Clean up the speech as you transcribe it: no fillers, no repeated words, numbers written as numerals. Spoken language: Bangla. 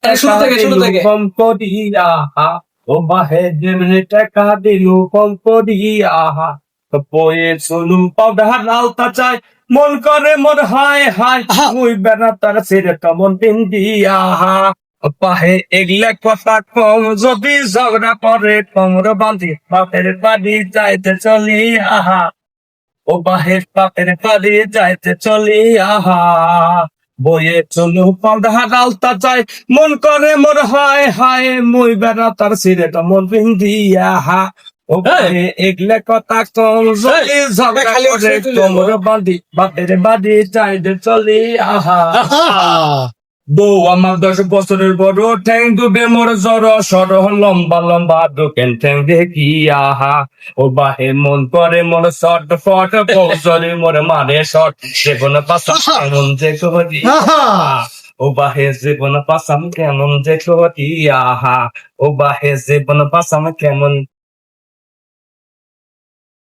কম করিয়া ও বাহে যেমনি টাকা দিলু কম করিয়া বয়ে চলু পাউডার আলতা চাই মন করে মোর হায় হায় মুই বেড়া তার ছেড়ে কেমন পিন্দিয়া পাহে এগলে কথা কম যদি ঝগড়া করে কমর বাঁধি বাপের বাড়ি যাইতে চলি ও বাহের বাপের বাড়ি যাইতে চলি বয়ে চলু পাউডার আলতা চাই মন করে মোর হায় হায় মুই বেড়া তার ছেড়ে কেমন পিন্দিয়া ও বাহে এগলে কথা কম যদি ঝগড়া করে কমর বাঁধি বাপের বাড়ি যাইতে চলি বউ আমার 10 বছরের বড় ঠ্যাং ডুবে মোর জড় সর লম্বা লম্বা দোকেন ঠ্যাং দেখি ও বাহে মন করে মোর শট ফট কৌশলে মোর মারে শট জীবন পাশা কেমন যে করি ও বাহে জীবন পাশাম কেমন যে করি ও বাহে জীবন পাশাম কেমন